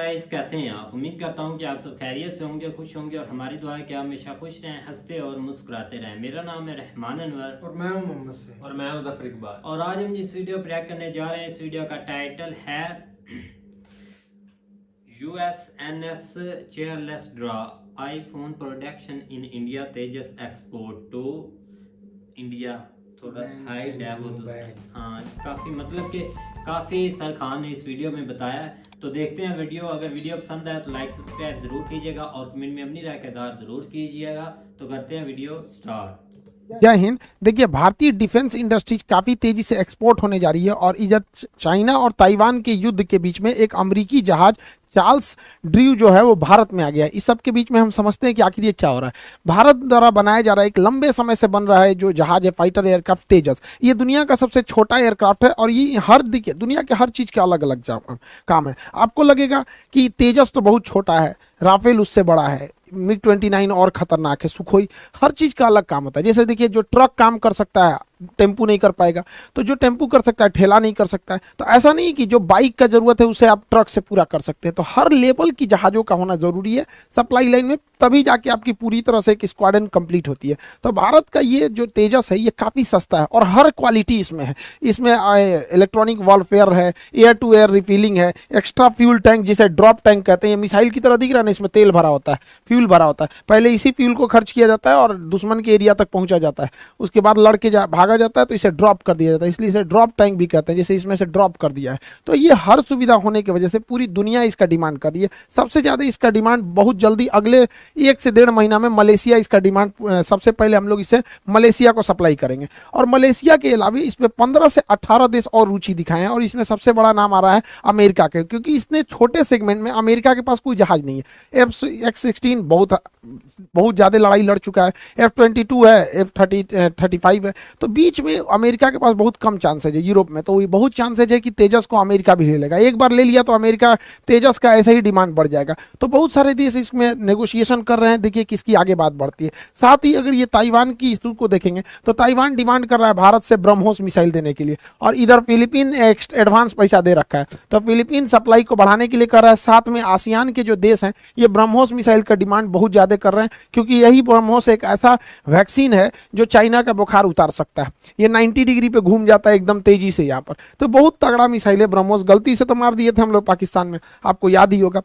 Guys, कैसे हैं आप। उम्मीद करता हूं कि आप सब खैरियत से होंगे, खुश होंगे और हमारी दुआ है कि आप हमेशा खुश रहें, हंसते और मुस्कुराते रहें। मेरा नाम है रहमान अनवर और मैं हूं मोहम्मद से और मैं हूं जफर इकबाल। और आज हम जिस वीडियो पर रिएक्ट करने जा रहे हैं, इस वीडियो का टाइटल है USNS चेयरलेस ड्रा iPhone production in India Tejas export to India. थोड़ा हाइड है वो तो, हाँ काफ़ी मतलब कि काफ़ी सर खान ने इस वीडियो में बताया है। तो देखते हैं वीडियो। अगर वीडियो पसंद आए तो लाइक सब्सक्राइब ज़रूर कीजिएगा और कमेंट में अपनी राय का इज़हार ज़रूर कीजिएगा। तो करते हैं वीडियो स्टार्ट। जय हिंद। देखिए, भारतीय डिफेंस इंडस्ट्रीज काफी तेजी से एक्सपोर्ट होने जा रही है और इधर चाइना और ताइवान के युद्ध के बीच में एक अमेरिकी जहाज चार्ल्स ड्रू जो है वो भारत में आ गया। इस सब के बीच में हम समझते हैं कि आखिर ये क्या हो रहा है। भारत द्वारा बनाया जा रहा है, एक लंबे समय से बन रहा है जो जहाज है फाइटर एयरक्राफ्ट तेजस। ये दुनिया का सबसे छोटा एयरक्राफ्ट है और ये हर दिखे दुनिया के हर चीज के अलग अलग काम है। आपको लगेगा कि तेजस तो बहुत छोटा है, राफेल उससे बड़ा है, मिग 29 और खतरनाक है, सुखोई, हर चीज का अलग काम होता है। जैसे देखिए, जो ट्रक काम कर सकता है टेम्पू नहीं कर पाएगा, तो जो टेम्पू कर सकता है ठेला नहीं कर सकता है। तो ऐसा नहीं कि जो बाइक का जरूरत है उसे आप ट्रक से पूरा कर सकते हैं। तो हर लेवल की जहाजों का होना जरूरी है सप्लाई लाइन में, तभी जाके आपकी पूरी तरह से एक स्क्वाड्रन कंप्लीट होती है। तो भारत का ये जो तेजस है ये काफी सस्ता है और हर क्वालिटी इसमें है। इसमें इलेक्ट्रॉनिक वॉरफेयर है, एयर टू एयर रिफिलिंग है, एक्स्ट्रा फ्यूल टैंक जिसे ड्रॉप टैंक कहते हैं, ये मिसाइल की तरह दिख रहा है ना, इसमें तेल भरा होता है, फ्यूल भरा होता है। पहले इसी फ्यूल को खर्च किया जाता है और दुश्मन के एरिया तक पहुंचा जाता है, उसके बाद लड़के भागा जाता है तो इसे ड्रॉप कर दिया जाता है, इसलिए इसे ड्रॉप टैंक भी कहते हैं। जैसे इसमें से ड्रॉप कर दिया है, तो ये हर सुविधा होने की वजह से पूरी दुनिया इसका डिमांड कर रही है। सबसे ज्यादा इसका डिमांड बहुत जल्दी अगले 1 से 1.5 महीना में मलेशिया इसका डिमांड, सबसे पहले हम लोग इसे मलेशिया को सप्लाई करेंगे। और मलेशिया के अलावा इसमें 15 से 18 देश और रुचि दिखाए हैं और इसमें सबसे बड़ा नाम आ रहा है अमेरिका के, क्योंकि इसने छोटे सेगमेंट में अमेरिका के पास कोई जहाज नहीं है। F-16 बहुत ज्यादा लड़ाई लड़ चुका है, F-22 है, F-35 है, तो बीच में अमेरिका के पास बहुत कम चांसेज है। यूरोप में तो बहुत चांसेज है कि तेजस को अमेरिका भी ले लेगा। एक बार ले लिया तो अमेरिका तेजस का ऐसे ही डिमांड बढ़ जाएगा। तो बहुत सारे देश इसमें नेगोशिएशन कर रहे हैं, देखिए किसकी आगे बात बढ़ती है। साथ ही अगर ये ताइवान की इशू को देखेंगे तो ताइवान डिमांड कर रहा है भारत से ब्रह्मोस मिसाइल देने के लिए, और इधर फिलीपीन एडवांस पैसा दे रखा है, तो फिलीपीन सप्लाई को बढ़ाने के लिए कर रहा है। साथ में आसियान के जो देश हैं ये ब्रह्मोस मिसाइल का डिमांड बहुत ज्यादा कर रहे हैं, क्योंकि यही ब्रह्मोस एक ऐसा वैक्सीन है जो चाइना का बुखार उतार सकता है। ये 90 डिग्री पे घूम जाता है एकदम तेजी से यहाँ पर। तो बहुत तगड़ा मिसाइल है ब्रह्मोस। गलती से तो मार दिए थे हम लोग पाकिस्तान में, आपको याद ही होगा।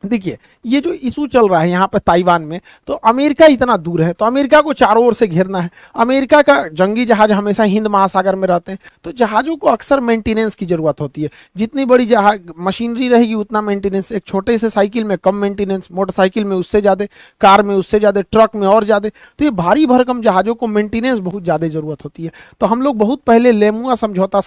देखिए, ये जो इशू चल रहा है यहाँ पे ताइवान में, तो अमेरिका इतना दूर है तो अमेरिका को चारों ओर से घेरना है। अमेरिका का जंगी जहाज हमेशा हिंद महासागर में रहते हैं, तो जहाज़ों को अक्सर मेंटेनेंस की जरूरत होती है। जितनी बड़ी जहाज मशीनरी रहेगी उतना मेंटेनेंस। एक छोटे से साइकिल में कम मेंटेनेंस, मोटरसाइकिल में उससे ज़्यादा, कार में उससे ज़्यादा, ट्रक में और ज़्यादा। तो ये भारी भरकम जहाज़ों को मेंटेनेंस बहुत ज़्यादा जरूरत होती है। तो हम लोग बहुत पहले लेमुआ समझौता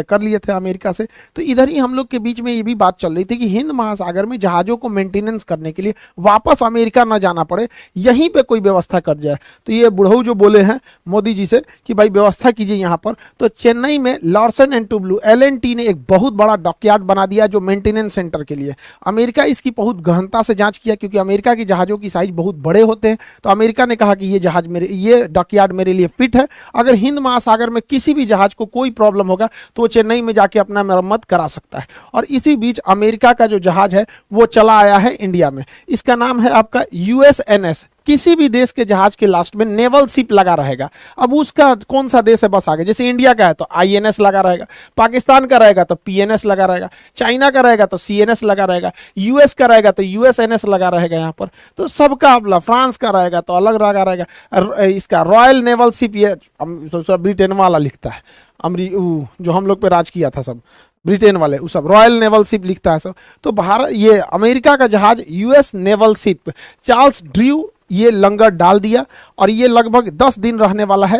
कर लिए थे अमेरिका से। तो इधर ही हम लोग के बीच में ये भी बात चल रही थी कि हिंद महासागर में जहाज़ों को मेंटेनेंस करने के लिए वापस अमेरिका ना जाना पड़े, यहीं पे कोई व्यवस्था कर जाए। तो ये बुढ़ऊ जो बोले हैं मोदी जी से कि भाई व्यवस्था कीजिए यहाँ पर, तो चेन्नई में लार्सन एंड टुब्लू LNT ने एक बहुत बड़ा डॉकयार्ड बना दिया जो मेंटेनेंस सेंटर के लिए। अमेरिका इसकी बहुत गहनता से जांच किया, क्योंकि अमेरिका की जहाज़ों की साइज बहुत बड़े होते हैं। तो अमेरिका ने कहा कि ये डॉकयार्ड मेरे लिए फिट है। अगर हिंद महासागर में किसी भी जहाज को कोई प्रॉब्लम होगा तो वो चेन्नई में जाके अपना मरम्मत करा सकता है। और इसी बीच अमेरिका का जो जहाज है वो चला आया है इंडिया में। इसका नाम है आपका USNS। किसी भी देश के जहाज के लास्ट में नेवल शिप लगा रहेगा। अब उसका कौन सा देश है बस आगे, जैसे इंडिया का है तो INS लगा रहेगा, पाकिस्तान का रहेगा तो PNS लगा रहेगा, चाइना का रहेगा तो CNS लगा रहेगा, US का रहेगा तो USNS लगा रहेगा यहाँ पर। तो सबका अपना, फ्रांस का रहेगा तो अलग लगा रहेगा। इसका रॉयल नेवल शिप, ये ब्रिटेन वाला लिखता है, जो हम लोग पे राज किया था सब ब्रिटेन वाले, वो सब रॉयल नेवल शिप लिखता है सब। तो भारत, ये अमेरिका का जहाज US naval ship Charles Drew ये लंगर डाल दिया और ये लगभग 10 दिन रहने वाला है।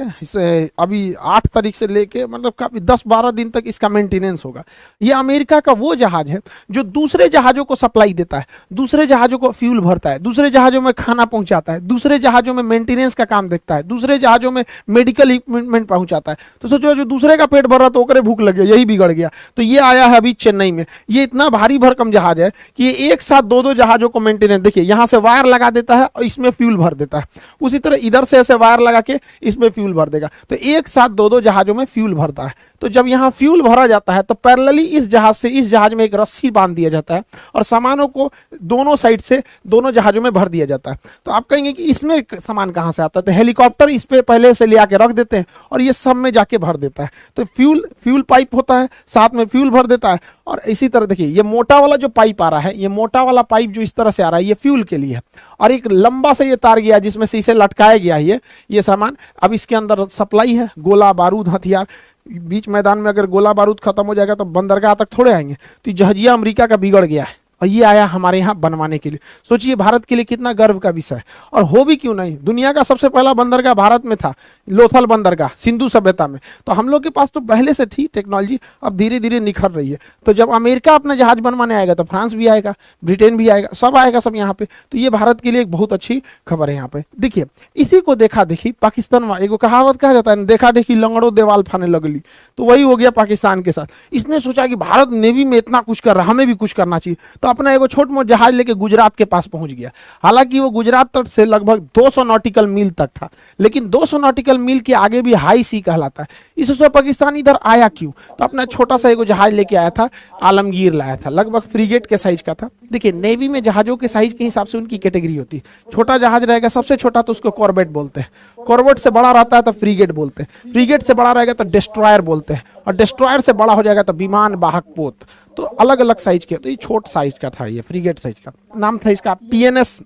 अभी 8 तारीख से लेके मतलब काफी 10-12 दिन तक इसका मेंटेनेंस होगा। ये अमेरिका का वो जहाज है जो दूसरे जहाजों को सप्लाई देता है, दूसरे जहाजों को फ्यूल भरता है, दूसरे जहाजों में खाना पहुंचाता है, दूसरे जहाजों में मेंटेनेंस का काम देखता है, दूसरे जहाजों में मेडिकल इक्विपमेंट पहुंचाता है। तो सोचो, जो दूसरे का पेट भर रहा तो ओकरे भूख लग गया, यही बिगड़ गया। तो ये आया है अभी चेन्नई में। ये इतना भारी भरकम जहाज है कि ये एक साथ 2-2 जहाजों को मेंटेनेंस, देखिए यहाँ से वायर लगा देता है और इसमें फ्यूल भर देता है, उसी तरह इधर से ऐसे वायर लगा के इसमें फ्यूल भर देगा। तो एक साथ 2-2 जहाजों में फ्यूल भरता है। तो जब यहाँ फ्यूल भरा जाता है तो पैरेलली इस जहाज से इस जहाज में एक रस्सी बांध दिया जाता है और सामानों को दोनों साइड से दोनों जहाजों में भर दिया जाता है। तो आप कहेंगे कि इसमें सामान कहाँ से आता है, तो हेलीकॉप्टर इस पे पहले से ले आके रख देते हैं और ये सब में जाके भर देता है। तो फ्यूल पाइप होता है, साथ में फ्यूल भर देता है। और इसी तरह देखिए ये मोटा वाला जो पाइप आ रहा है, ये मोटा वाला पाइप जो इस तरह से आ रहा है, ये फ्यूल के लिए है। और एक लंबा से ये तार गया जिसमें से इसे लटकाया गया है ये सामान। अब इसके अंदर सप्लाई है, गोला बारूद हथियार। बीच मैदान में अगर गोला बारूद खत्म हो जाएगा तो बंदरगाह तक थोड़े आएंगे। तो जहाजिया अमेरिका का बिगड़ गया है और ये आया हमारे यहाँ बनवाने के लिए। सोचिए भारत के लिए कितना गर्व का विषय है। और हो भी क्यों नहीं, दुनिया का सबसे पहला बंदरगाह भारत में था, लोथल बंदरगाह सिंधु सभ्यता में। तो हम लोग के पास तो पहले से थी टेक्नोलॉजी, अब धीरे धीरे निखर रही है। तो जब अमेरिका अपना जहाज बनवाने आएगा तो फ्रांस भी आएगा, ब्रिटेन भी आएगा, सब आएगा सब यहाँ पे। तो ये भारत के लिए एक बहुत अच्छी खबर है यहाँ पे। देखिए इसी को देखा देखी पाकिस्तान, एगो कहावत कहा जाता है, देखा देखी लंगड़ो देवाल फाने लगली। तो वही हो गया पाकिस्तान के साथ। इसने सोचा कि भारत नेवी में इतना कुछ कर रहा, हमें भी कुछ करना चाहिए। तो अपना एगो छोट मोट जहाज लेके गुजरात के पास पहुंच गया। हालांकि वो गुजरात तट से लगभग 200 नॉटिकल मील तक था, लेकिन 200 नॉटिकल मील के आगे भी हाई सी कहलाता है। इससे पाकिस्तान इधर आया क्यों, तो अपना छोटा सा एगो जहाज लेके आया था, आलमगीर लाया था, लगभग फ्रीगेट के साइज का था। देखिए नेवी में जहाजों के साइज के हिसाब से उनकी कैटेगरी होती है। छोटा जहाज रहेगा सबसे छोटा तो उसको कॉर्वेट बोलते हैं, कॉर्वेट से बड़ा रहता है तो फ्रीगेट बोलते हैं, फ्रीगेट से बड़ा रहेगा तो डिस्ट्रॉयर बोलते हैं, और डिस्ट्रॉयर से बड़ा हो जाएगा तो विमान वाहक पोत। तो अलग अलग साइज के। तो ये छोट साइज का था, ये फ्रीगेट साइज का। नाम था इसका पीएनएस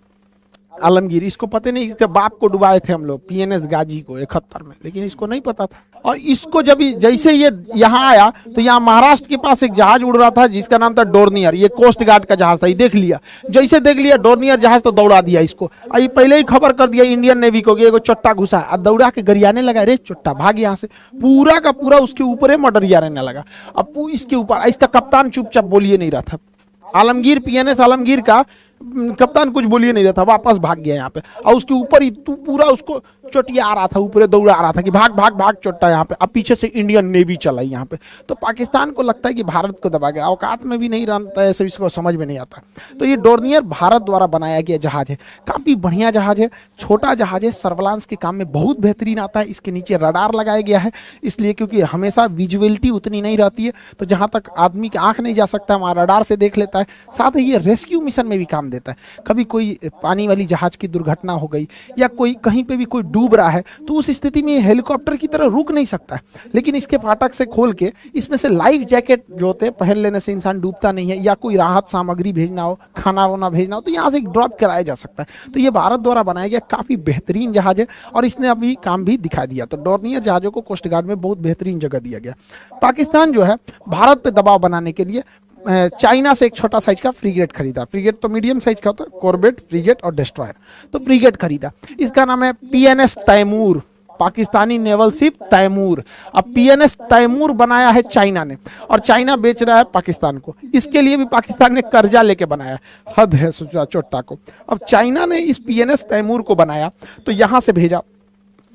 आलमगीर। इसको पता नहीं, इसके बाप को डुबाए थे हम लोग पीएनएस गाजी को 71 में, लेकिन इसको नहीं पता था। और इसको जब जैसे ये यहाँ आया तो यहाँ महाराष्ट्र के पास एक जहाज उड़ रहा था जिसका नाम था डोर्नियर। ये कोस्ट गार्ड का जहाज था। ये देख लिया, जैसे देख लिया डोर्नियर जहाज तो दौड़ा दिया इसको। ये पहले ही खबर कर दिया इंडियन नेवी को कि एगो चट्टा घुसा, और दौड़ा के गरियाने लगा, रे चट्टा भाग यहाँ से। पूरा का पूरा उसके ऊपर मडरिया रहने लगा। अब इसके ऊपर इसका कप्तान चुपचाप बोलिए नहीं रहा था। आलमगीर पीएनएस आलमगीर का कप्तान कुछ बोलिए नहीं रहा था, वापस भाग गया यहाँ पे। और उसके ऊपर ही पूरा उसको चोटिया आ रहा था, ऊपर दौड़ा आ रहा था कि भाग भाग भाग चोट्टा यहाँ पे। अब पीछे से इंडियन नेवी चला यहाँ पे। तो पाकिस्तान को लगता है कि भारत को दबा गया, औकात में भी नहीं रहता है, ऐसे इसको समझ में नहीं आता। तो ये डोर्नियर भारत द्वारा बनाया गया जहाज है, काफ़ी बढ़िया जहाज है, छोटा जहाज है, सर्विलांस के काम में बहुत बेहतरीन आता है। इसके नीचे रडार लगाया गया है, इसलिए क्योंकि हमेशा विजुअलिटी उतनी नहीं रहती है, तो जहाँ तक आदमी की आँख नहीं जा सकता वहाँ रडार से देख लेता है। साथ ही ये रेस्क्यू मिशन में भी काम देता है। कभी कोई पानी वाली जहाज की दुर्घटना हो गई या कोई कहीं पे भी कोई डूब रहा है तो उस स्थिति में हेलीकॉप्टर की तरह रुक नहीं सकता है, लेकिन इसके फाटक से खोल के इसमें से लाइफ जैकेट जो होते हैं पहन लेने से इंसान डूबता नहीं है। या कोई राहत सामग्री भेजना हो, खाना वाना भेजना हो, तो यहाँ से एक ड्रॉप कराया जा सकता है। तो ये भारत द्वारा बनाया गया काफ़ी बेहतरीन जहाज है और इसने अभी काम भी दिखा दिया। तो डोर्नियर जहाजों को कोस्ट गार्ड में बहुत बेहतरीन जगह दिया गया। पाकिस्तान जो है भारत पे दबाव बनाने के लिए चाइना से एक छोटा साइज का फ्रीगेट खरीदा। फ्रीगेट तो मीडियम साइज का होता है, कॉर्वेट, फ्रीगेट और डिस्ट्रॉयर। तो फ्रीगेट खरीदा, इसका नाम है PNS Taimur, Pakistani naval ship Taimur. अब पीएनएस तैमूर बनाया है चाइना ने और चाइना बेच रहा है पाकिस्तान को। इसके लिए भी पाकिस्तान ने कर्जा लेके बनाया, हद है चोट्टा को। अब चाइना ने इस पीएनएस तैमूर को बनाया तो यहाँ से भेजा,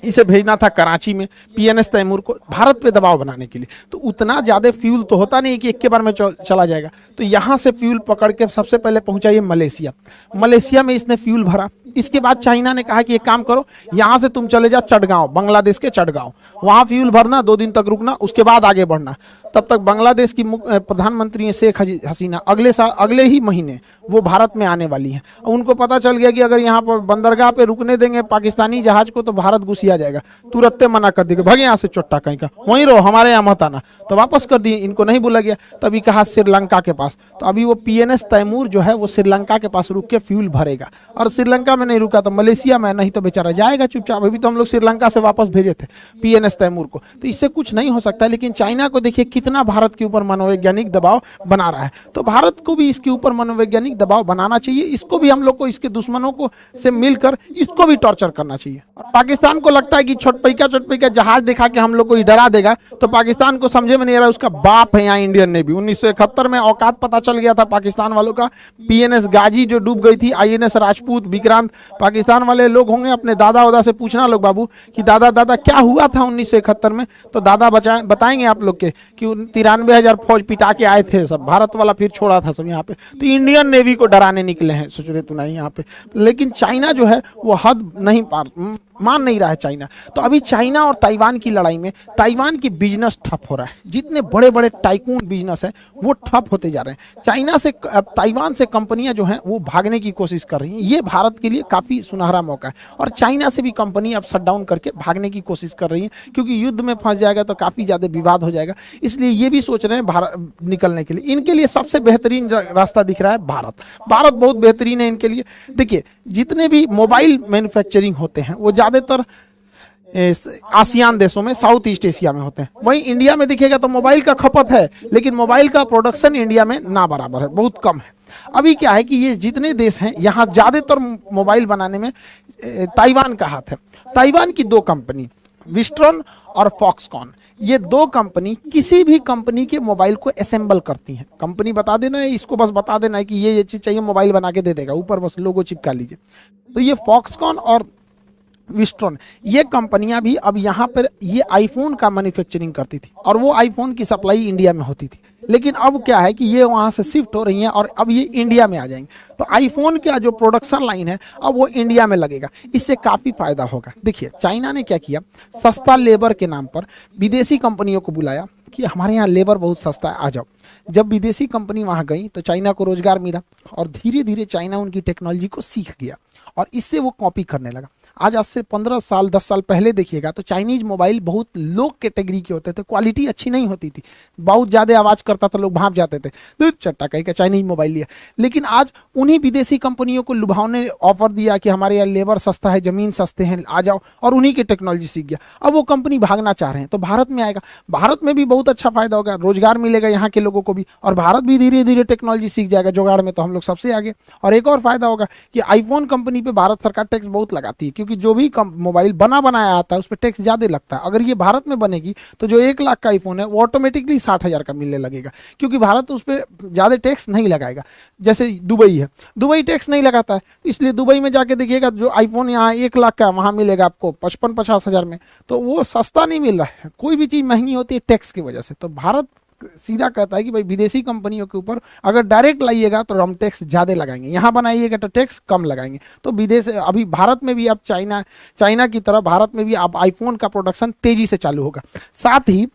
इसे भेजना था कराची में पीएनएस तैमूर को भारत पे दबाव बनाने के लिए। तो उतना ज़्यादा फ्यूल तो होता नहीं कि एक के बार में चला जाएगा। तो यहाँ से फ्यूल पकड़ के सबसे पहले पहुँचा ये मलेशिया। मलेशिया में इसने फ्यूल भरा। इसके बाद चाइना ने कहा कि एक काम करो, यहाँ से तुम चले जाओ चटगांव, बांग्लादेश के चटगांव, वहाँ फ्यूल भरना, 2 दिन तक रुकना, उसके बाद आगे बढ़ना। तब तक बांग्लादेश की प्रधानमंत्री शेख हसीना अगले ही महीने वो भारत में आने वाली हैं। उनको पता चल गया कि अगर यहाँ पर बंदरगाह पे रुकने देंगे पाकिस्तानी जहाज को तो भारत घुसिया जाएगा। तुरंत मना कर देगा, भागे यहाँ से चोट्टा कहीं का, वहीं रहो, हमारे यहाँ मत आना। तो वापस कर दिए, इनको नहीं बोला गया। तभी कहा श्रीलंका के पास। तो अभी वो पीएनएस तैमूर जो है वो श्रीलंका के पास रुक के फ्यूल भरेगा। और श्रीलंका में नहीं रुका तो मलेशिया में, नहीं तो बेचारा जाएगा चुपचाप। अभी तो हम लोग श्रीलंका से वापस भेजे थे पीएनएस तैमूर को। तो इससे कुछ नहीं हो सकता। लेकिन चाइना को देखिए कितना भारत के ऊपर मनोवैज्ञानिक दबाव बना रहा है। तो भारत को भी इसके ऊपर मनोवैज्ञानिक दबाव बनाना चाहिए। इसको भी हम लोग को इसके दुश्मनों को से मिलकर इसको भी टॉर्चर करना चाहिए। और पाकिस्तान को लगता है कि छोटपैका जहाज दिखा के हम लोग को डरा देगा। तो पाकिस्तान को समझे में नहीं आ रहा, उसका बाप है यहाँ इंडियन नेवी। 1971 में औकात पता चल गया था पाकिस्तान वालों का। पीएनएस गाजी जो डूब गई थी, आईएनएस राजपूत, विक्रांत, पाकिस्तान वाले लोग होंगे अपने दादा उदा से पूछना लोग बाबू कि दादा क्या हुआ था 1971 में। तो दादा बताएंगे आप लोग के कि 93,000 फौज पिटा के आए थे सब, भारत वाला फिर छोड़ा था सब यहाँ पे। तो इंडियन नेवी को डराने निकले हैं, सोच रहे तू नहीं यहाँ पे। लेकिन चाइना जो है वो हद नहीं पार मान नहीं रहा है चाइना। तो अभी चाइना और ताइवान की लड़ाई में ताइवान की बिजनेस ठप हो रहा है। जितने बड़े बड़े टाइकून बिजनेस है वो ठप होते जा रहे हैं। चाइना से अब ताइवान से कंपनियां जो हैं वो भागने की कोशिश कर रही हैं। ये भारत के लिए काफ़ी सुनहरा मौका है। और चाइना से भी कंपनी अब शट डाउन करके भागने की कोशिश कर रही है, क्योंकि युद्ध में फंस जाएगा तो काफ़ी ज़्यादा विवाद हो जाएगा। इसलिए ये भी सोच रहे हैं भारत निकलने के लिए। इनके लिए सबसे बेहतरीन रास्ता दिख रहा है भारत। भारत बहुत बेहतरीन है इनके लिए। देखिए, जितने भी मोबाइल मैन्युफैक्चरिंग होते हैं वो ज़्यादातर आसियान देशों में, साउथ ईस्ट एशिया में होते हैं। वहीं इंडिया में दिखेगा तो मोबाइल का खपत है, लेकिन मोबाइल का प्रोडक्शन इंडिया में ना बराबर है, बहुत कम है। अभी क्या है कि ये जितने देश हैं यहाँ ज़्यादातर मोबाइल बनाने में ताइवान का हाथ है। ताइवान की दो कंपनी विस्ट्रॉन और फॉक्सकॉन, ये दो कंपनी किसी भी कंपनी के मोबाइल को असेंबल करती हैं। कंपनी बता देना है, इसको बस बता देना है कि ये चीज़ चाहिए, मोबाइल बना के दे देगा, ऊपर बस लोगो चिपका लीजिए। तो ये फॉक्सकॉन और विस्ट्रॉन, ये कंपनियां भी अब यहाँ पर ये आईफोन का मैन्युफैक्चरिंग करती थी और वो आईफोन की सप्लाई इंडिया में होती थी। लेकिन अब क्या है कि ये वहाँ से शिफ्ट हो रही हैं और अब ये इंडिया में आ जाएंगे। तो आईफोन का जो प्रोडक्शन लाइन है अब वो इंडिया में लगेगा। इससे काफ़ी फायदा होगा। देखिए, चाइना ने क्या किया, सस्ता लेबर के नाम पर विदेशी कंपनियों को बुलाया कि हमारे यहाँ लेबर बहुत सस्ता है, आ जाओ। जब विदेशी कंपनी वहाँ गई तो चाइना को रोजगार मिला और धीरे धीरे चाइना उनकी टेक्नोलॉजी को सीख गया और इससे वो कॉपी करने लगा। आज से 15 साल 10 साल पहले देखिएगा तो चाइनीज मोबाइल बहुत लो कैटेगरी के होते थे, क्वालिटी अच्छी नहीं होती थी, बहुत ज़्यादा आवाज़ करता था, लोग भाप जाते थे, तो चट्टा कहीं का चाइनीज मोबाइल लिया। लेकिन आज उन्हीं विदेशी कंपनियों को लुभावने ऑफर दिया कि हमारे यहाँ लेबर सस्ता है, ज़मीन सस्ते हैं, आ जाओ, और उन्हीं की टेक्नोलॉजी सीख गया। अब वो कंपनी भागना चाह रहे हैं तो भारत में आएगा। भारत में भी बहुत अच्छा फायदा होगा, रोजगार मिलेगा यहाँ के लोगों को भी, और भारत भी धीरे धीरे टेक्नोलॉजी सीख जाएगा। जुगाड़ में तो हम लोग सबसे आगे। और एक और फायदा होगा कि आईफोन कंपनी पे भारत सरकार टैक्स बहुत लगाती है, क्योंकि जो भी मोबाइल बना बनाया आता है उस पर टैक्स ज़्यादा लगता है। अगर ये भारत में बनेगी तो जो 1 लाख का आईफोन है वो ऑटोमेटिकली 60,000 का मिलने लगेगा, क्योंकि भारत उस पर ज़्यादा टैक्स नहीं लगाएगा। जैसे दुबई है, दुबई टैक्स नहीं लगाता है, इसलिए दुबई में जाके देखिएगा जो आईफोन यहाँ 1 लाख का वहाँ मिलेगा आपको 55-50 हज़ार में, तो वो सस्ता नहीं मिल रहा है। कोई भी चीज़ महंगी होती है टैक्स की वजह से। तो भारत सीधा कहता है कि भाई विदेशी कंपनियों के ऊपर अगर डायरेक्ट लाइएगा तो हम टैक्स ज़्यादा लगाएंगे, यहाँ बनाइएगा तो टैक्स कम लगाएंगे। तो विदेश अभी भारत में भी अब चाइना की तरह भारत में भी अब आईफोन का प्रोडक्शन तेज़ी से चालू होगा। साथ ही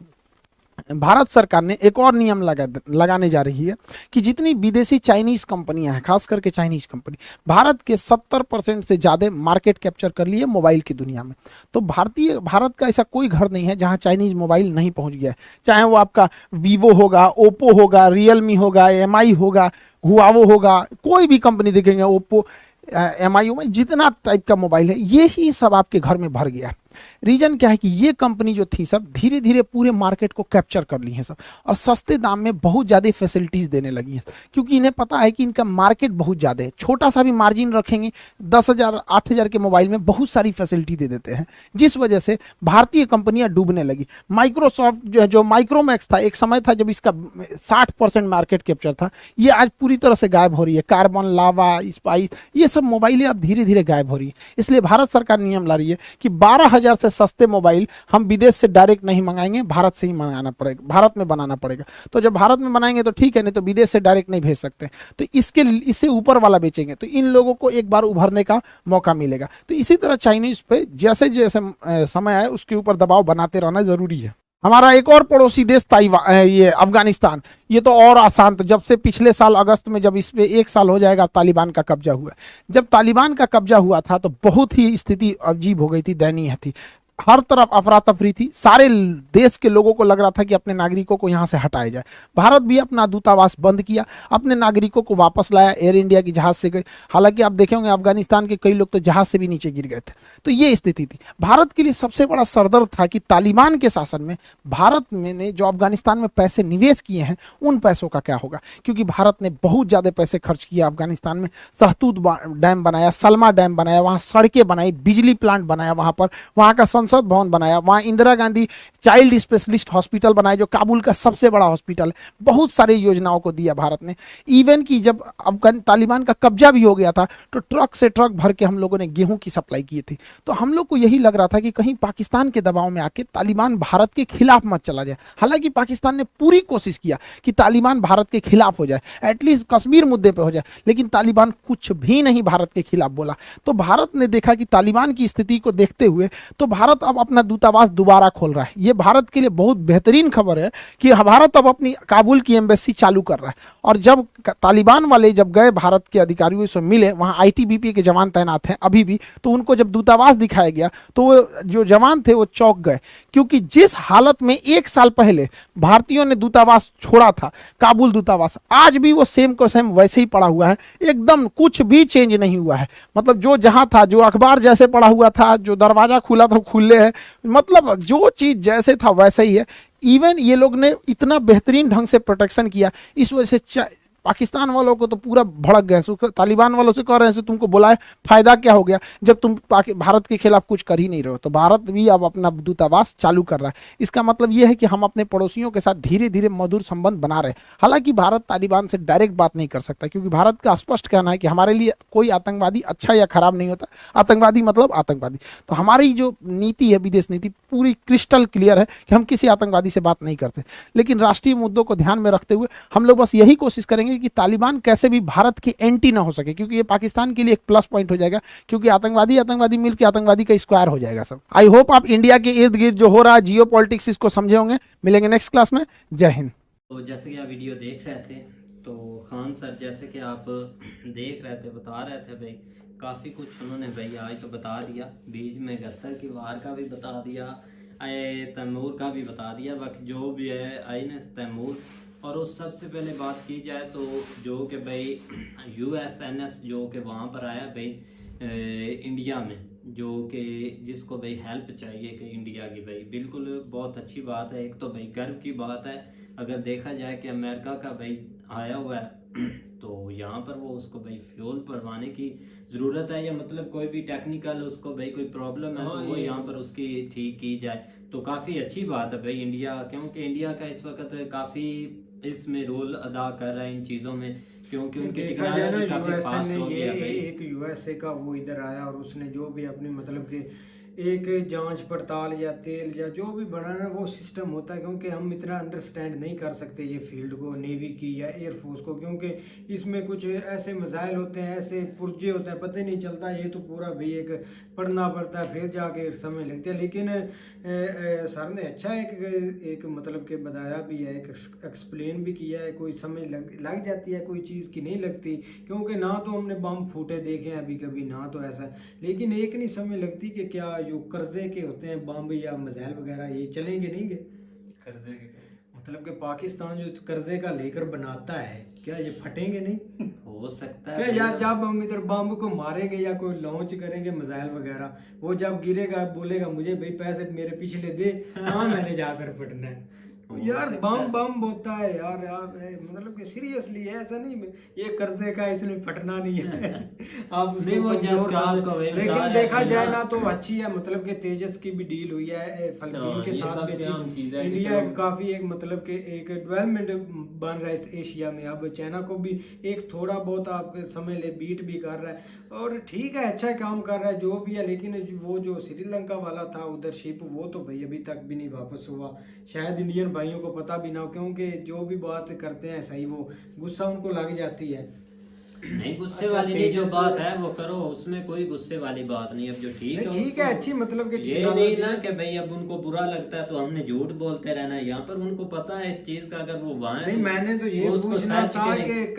भारत सरकार ने एक और नियम लगाने जा रही है कि जितनी विदेशी चाइनीज़ कंपनियां हैं, खास करके चाइनीज़ कंपनी, भारत के 70% से ज़्यादा मार्केट कैप्चर कर लिए मोबाइल की दुनिया में। तो भारत का ऐसा कोई घर नहीं है जहां चाइनीज़ मोबाइल नहीं पहुंच गया है। चाहे वो आपका वीवो होगा, ओप्पो होगा, रियलमी होगा, एमआई होगा, हुआवो होगा, कोई भी कंपनी देखेंगे, ओप्पो, एमआई में जितना टाइप का मोबाइल है ये ही सब आपके घर में भर गया है। रीजन क्या है कि ये कंपनी जो थी सब धीरे धीरे पूरे मार्केट को कैप्चर कर ली है सब, और सस्ते दाम में बहुत ज़्यादा फैसिलिटीज़ देने लगी हैं, क्योंकि इन्हें पता है कि इनका मार्केट बहुत ज़्यादा है। छोटा सा भी मार्जिन रखेंगे, 10,000 8,000 के मोबाइल में बहुत सारी फैसिलिटी दे देते हैं, जिस वजह से भारतीय कंपनियां डूबने लगी। माइक्रोसॉफ्ट जो माइक्रोमैक्स था, एक समय था जब इसका 60% मार्केट कैप्चर था, ये आज पूरी तरह से गायब हो रही है। कार्बन, लावा, स्पाइस, ये सब मोबाइलें अब धीरे धीरे गायब हो रही है। इसलिए भारत सरकार नियम ला रही है कि 12,000 से सस्ते मोबाइल हम विदेश से डायरेक्ट नहीं मंगाएंगे, भारत से ही मंगाना पड़ेगा, भारत में बनाना पड़ेगा। तो जब भारत में बनाएंगे तो ठीक है, नहीं तो विदेश से डायरेक्ट नहीं भेज सकते। तो इससे ऊपर वाला बेचेंगे तो इन लोगों को एक बार उभरने का मौका मिलेगा। तो इसी तरह चाइनीज पे जैसे जैसे समय आए उसके ऊपर दबाव बनाते रहना जरूरी है। हमारा एक और पड़ोसी देश ये अफगानिस्तान, ये तो और आसान। तो जब से पिछले साल अगस्त में जब इस पे 1 साल हो जाएगा तालिबान का कब्जा हुआ, जब तालिबान का कब्जा हुआ था तो बहुत ही स्थिति अजीब हो गई थी, दयनीय थी। हर तरफ अफरा तफरी थी, सारे देश के लोगों को लग रहा था कि अपने नागरिकों को यहाँ से हटाया जाए। भारत भी अपना दूतावास बंद किया, अपने नागरिकों को वापस लाया, एयर इंडिया की जहाज से गए। हालांकि आप देखे होंगे अफगानिस्तान के कई लोग तो जहाज से भी नीचे गिर गए थे। तो ये स्थिति थी। भारत के लिए सबसे बड़ा सरदर्द था कि तालिबान के शासन में भारत में ने जो अफगानिस्तान में पैसे निवेश किए हैं उन पैसों का क्या होगा, क्योंकि भारत ने बहुत ज़्यादा पैसे खर्च किया अफगानिस्तान में। सहतूत डैम बनाया, सलमा डैम बनाया, वहाँ सड़कें बनाई, बिजली प्लांट बनाया, वहाँ का संसद भवन बनाया, वहाँ Indira Gandhi child specialist hospital बनाया जो काबुल का सबसे बड़ा हॉस्पिटल है। बहुत सारी योजनाओं को दिया भारत ने। इवन कि जब अफगान तालिबान का कब्जा भी हो गया था तो ट्रक से ट्रक भर के हम लोगों ने गेहूं की सप्लाई की थी। तो हम लोग को यही लग रहा था कि कहीं पाकिस्तान के दबाव में आके तालिबान भारत के खिलाफ मत चला जाए। हालांकि पाकिस्तान ने पूरी कोशिश किया कि तालिबान भारत के खिलाफ हो जाए, एटलीस्ट कश्मीर मुद्दे पे हो जाए, लेकिन तालिबान कुछ भी नहीं भारत के खिलाफ बोला। तो भारत ने देखा कि तालिबान की स्थिति को देखते हुए तो भारत अब अपना दूतावास दोबारा खोल रहा है। ये भारत के लिए बहुत बेहतरीन खबर है कि भारत अब अपनी काबुल की एम्बेसी चालू कर रहा है। और जब तालिबान वाले जब गए भारत के अधिकारियों से मिले, वहाँ आईटीबीपी के जवान तैनात हैं अभी भी, तो उनको जब दूतावास दिखाया गया तो वो जो जवान थे वो चौंक गए, क्योंकि जिस हालत में 1 साल पहले भारतीयों ने दूतावास छोड़ा था, काबुल दूतावास, आज भी वो सेम को सेम वैसे ही पड़ा हुआ है, एकदम कुछ भी चेंज नहीं हुआ है। मतलब जो जहां था, जो अखबार जैसे पड़ा हुआ था, जो दरवाजा खुला था खुले है, मतलब जो चीज जैसे था वैसे ही है। इवन ये लोग ने इतना बेहतरीन ढंग से प्रोटेक्शन किया, इस वजह से पाकिस्तान वालों को तो पूरा भड़क गए। तालिबान वालों से कह रहे हैं तुमको बुलाए, फायदा क्या हो गया जब तुम भारत के खिलाफ कुछ कर ही नहीं रहे हो। तो भारत भी अब अपना दूतावास चालू कर रहा है। इसका मतलब यह है कि हम अपने पड़ोसियों के साथ धीरे धीरे मधुर संबंध बना रहे हैं। हालांकि भारत तालिबान से डायरेक्ट बात नहीं कर सकता, क्योंकि भारत का स्पष्ट कहना है कि हमारे लिए कोई आतंकवादी अच्छा या खराब नहीं होता, आतंकवादी मतलब आतंकवादी। तो हमारी जो नीति है, विदेश नीति, पूरी क्रिस्टल क्लियर है कि हम किसी आतंकवादी से बात नहीं करते। लेकिन राष्ट्रीय मुद्दों को ध्यान में रखते हुए हम लोग बस यही कोशिश करेंगे कि तालिबान कैसे भी भारत की एंटी ना हो सके, क्योंकि ये पाकिस्तान के लिए एक प्लस पॉइंट हो जाएगा, क्योंकि आतंकवादी मिलकर आतंकवादी का स्क्वायर हो जाएगा सब। आई होप आप इंडिया के इर्द गिर्द जो हो रहा है जियो पॉलिटिक्स इसको समझे होंगे। मिलेंगे नेक्स्ट क्लास में। जय हिंद। तो जैसे कि आप वीडियो देख रहे थे, तो खान सर जैसे कि आप देख रहे थे, बता रहे थे भाई, काफ़ी कुछ उन्होंने भाई आज तो बता दिया, बीच में गत्तर की वार का भी बता दिया, तैमूर का भी बता दिया, बाकी जो भी है आईएनएस तैमूर। और उस सबसे पहले बात की जाए तो जो कि भाई यूएसएनएस जो कि वहाँ पर आया भाई इंडिया में, जो कि जिसको भाई हेल्प चाहिए कि इंडिया की, भाई बिल्कुल बहुत अच्छी बात है। एक तो भाई गर्व की बात है, अगर देखा जाए कि अमेरिका का भाई आया हुआ है तो यहाँ पर वो उसको भाई फ्यूल भरवाने की ज़रूरत है, या मतलब कोई भी टेक्निकल उसको भाई कोई प्रॉब्लम है तो वो यहाँ पर उसकी ठीक की जाए, तो काफ़ी अच्छी बात है भाई इंडिया, क्योंकि इंडिया का इस वक्त काफ़ी इसमें रोल अदा कर रहा है इन चीज़ों में, क्योंकि उनकी टेक्नोलॉजी काफ़ी फास्ट हो गया भाई। एक यूएसए का वो इधर आया और उसने जो भी अपनी मतलब कि एक जांच पड़ताल या तेल या जो भी बनाना वो सिस्टम होता है, क्योंकि हम इतना अंडरस्टैंड नहीं कर सकते ये फील्ड को, नेवी की या एयरफोर्स को, क्योंकि इसमें कुछ ऐसे मिसाइल होते हैं, ऐसे पुर्जे होते हैं, पता ही नहीं चलता। ये तो पूरा भी एक पढ़ना पड़ता है, फिर जाके समय लगता है। लेकिन सर ने अच्छा एक मतलब कि बताया भी है, एक एक्सप्लेन भी किया है। कोई समय लग जाती है, कोई चीज़ की नहीं लगती, क्योंकि ना तो हमने बम फूटे देखे हैं अभी कभी, ना तो ऐसा। लेकिन एक नहीं समय लगती कि क्या जो कर्जे के होते हैं बम या मिसाइल वगैरह, ये चलेंगे नहीं के कर्जे के, मतलब कि पाकिस्तान जो कर्जे का लेकर बनाता है, क्या ये फटेंगे नहीं? हो सकता है है यार, जब हम इधर बम को मारेंगे या कोई लॉन्च करेंगे मिसाइल वगैरह, वो जब गिरेगा बोलेगा मुझे भाई पैसे मेरे पिछले दे, हाँ मैंने जाकर फटना है। यार बम होता है यार मतलब कि सीरियसली है, ऐसा नहीं ये कर्जे का इसमें फटना नहीं है। आप नहीं, वो जस्ट आपको लेकिन देखा जाए ना तो अच्छी है, मतलब कि तेजस की भी डील हुई है फिलीपीन के साथ भी। इंडिया काफी एक मतलब कि एक डेवलपमेंट बन रहा है इस एशिया में। अब चाइना को भी एक थोड़ा बहुत आपके समय ले बीट भी कर रहा है, और ठीक है, अच्छा काम कर रहा है जो भी है। लेकिन वो जो श्रीलंका वाला था उधर शिप, वो तो भाई अभी तक भी नहीं वापस हुआ, शायद इंडियन भाइयों को पता भी ना हो, क्योंकि जो भी बात करते हैं सही वो गुस्सा उनको लग जाती है। नहीं, गुस्से वाली नहीं, जो बात है वो करो, उसमें कोई गुस्से वाली बात नहीं। अब जो ठीक है अच्छी मतलब कि ये नहीं ना कि भाई अब उनको बुरा लगता है तो हमने झूठ बोलते रहना है। यहाँ पर उनको पता है इस चीज का, अगर वो वहाँ नहीं, मैंने तो ये उसको सच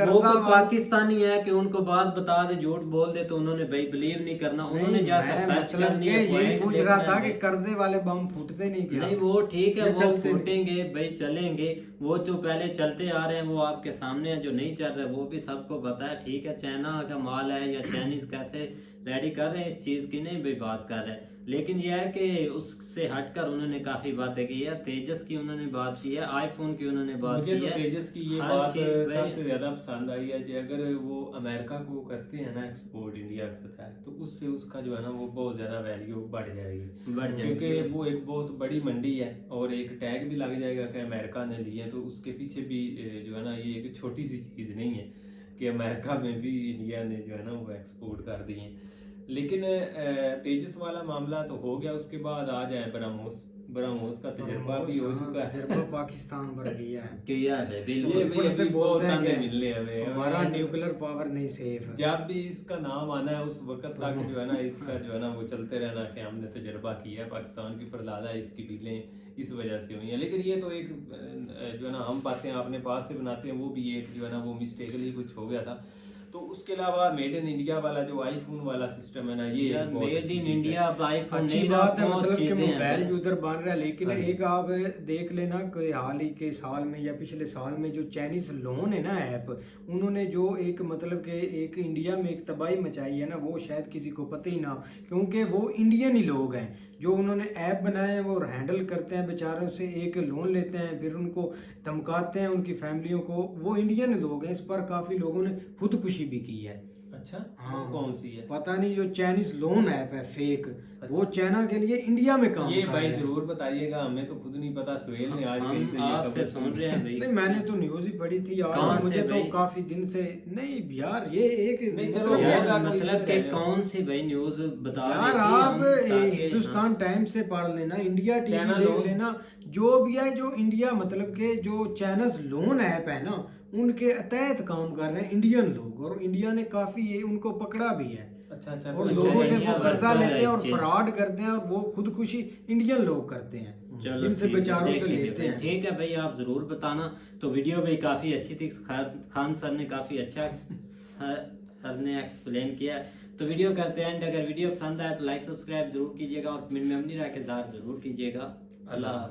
वो पाकिस्तानी है कि उनको बात बता दे, झूठ बोल दे तो उन्होंने भाई बिलीव नहीं करना, उन्होंने जाकर सर्च करनी है। ये पूछ रहा था कि कर्जे वाले बम फूटते नहीं क्या? नहीं, वो ठीक है, वो फूटेंगे भाई, चलेंगे, वो जो पहले चलते आ रहे हैं वो आपके सामने है, जो नहीं चल रहे वो भी सबको पता है। ठीक है, चाइना का माल है या चाइनीज कैसे रेडी कर रहे हैं, इस चीज़ की नहीं भी बात कर रहे हैं, लेकिन यह है कि उससे हटकर उन्होंने काफ़ी बातें की है। तेजस की उन्होंने बात की है, आईफोन की उन्होंने बात मुझे की तो है। तेजस की ये हर बात चीज़ भाई- सबसे ज़्यादा पसंद आई है कि अगर वो अमेरिका को करते हैं ना एक्सपोर्ट, इंडिया करता है, तो उससे उसका जो है ना वो बहुत ज़्यादा वैल्यू बढ़ जाएगी, बढ़ जाएगी। क्योंकि वो एक बहुत बड़ी मंडी है और एक टैग भी लग जाएगा कि अमेरिका ने लिए, तो उसके पीछे भी जो है ना ये एक छोटी सी चीज़ नहीं है कि अमेरिका में भी इंडिया ने जो है ना वो एक्सपोर्ट कर दिए। लेकिन तेजस वाला मामला तो हो गया, उसके बाद आ जाए ब्रह्मोस। ब्रह्मोस का तजर्बा भी हो चुका है, तजर्बा पाकिस्तान भर गया है। किया है ये बिल्कुल। भी ऊपर से अभी बहुत बोलते हैं आने कि मिलने हमें हमारा न्यूक्लियर पावर नहीं सेफ। जब भी इसका नाम आना है उस वक्त तक जो है ना इसका जो है ना वो चलते रहना कि हमने तजर्बा किया है, पाकिस्तान की प्रहलादा इसकी डीलें इस वजह से हुई हैं। लेकिन ये तो एक जो है ना हम बातें अपने पास से बनाते हैं, वो भी एक जो है ना वो मिस्टेकली कुछ हो गया था। तो उसके अलावा मेड इन इंडिया वाला जो आईफोन वाला सिस्टम है ना, ये यार बहुत मेड अच्छी इन चीज़ है। इंडिया अब आईफोन अच्छी नहीं ना, बात है, बहुत मतलब कि चीजें हैं मोबाइल भाई। भी उधर बन रहा है, लेकिन हाँ। एक आप देख लेना कि हाल ही के साल में या पिछले साल में जो चाइनीज लोन है ना ऐप, उन्होंने जो एक मतलब कि एक इंडिया में एक तबाही मचाई है ना, वो शायद किसी को पता ही ना हो, क्योंकि वो इंडियन ही लोग हैं जो उन्होंने ऐप बनाए हैं, वो हैंडल करते हैं बेचारों से, एक लोन लेते हैं फिर उनको धमकाते हैं उनकी फैमिलियों को, वो इंडियन लोग हैं। इस पर काफी लोगों ने खुदकुशी भी की है। अच्छा, हाँ, वो कौन सी है? पता नहीं, जो चाइनीज लोन ऐप है फेक, वो चाइना के लिए इंडिया में काम ये कर भाई रहा है। जरूर बताइएगा, हमें तो खुद नहीं पता। सुहेल ने आज कहीं से हम ये आपसे खबर सुन रहे हैं भाई। नहीं, मैंने तो न्यूज ही पढ़ी थी कहाँ यार, से मुझे तो भाई? काफी दिन से नहीं यार, ये एक नहीं, मतलब चलो, यार होगा कोई मतलब कि इससे कौन सी भाई न्यूज बता यार रही थी आप हम, ताकि- हिंदुस्तान टाइम्स से पढ़ लेना, इंडिया टीवी चाइना देख लोन। लेना, जो भी है, जो इंडिया मतलब के जो चाइनाज लोन ऐप है ना, उनके तहत काम कर रहे हैं इंडियन लोग, और इंडिया ने काफी ये उनको पकड़ा भी है। अच्छा अच्छा, और कोई लोगों से चाइना वो इंडिया कर्जा वर्कर है लेते हैं और इस चीज। फ्रॉड करते हैं, और वो खुदकुशी इंडियन लोग करते हैं, चलो जिनसे ठीक है, बेचारों से देखेंगे लेते भाई। हैं। ठीक है भाई, आप जरूर बताना। तो वीडियो भी काफी अच्छी थी, खान सर ने काफी अच्छा सर ने एक्सप्लेन किया। तो वीडियो करते हैं एंड। अगर वीडियो पसंद आए तो लाइक सब्सक्राइब जरूर कीजिएगा और कमेंट में अपनी राय के दार जरूर कीजिएगा। अल्लाह।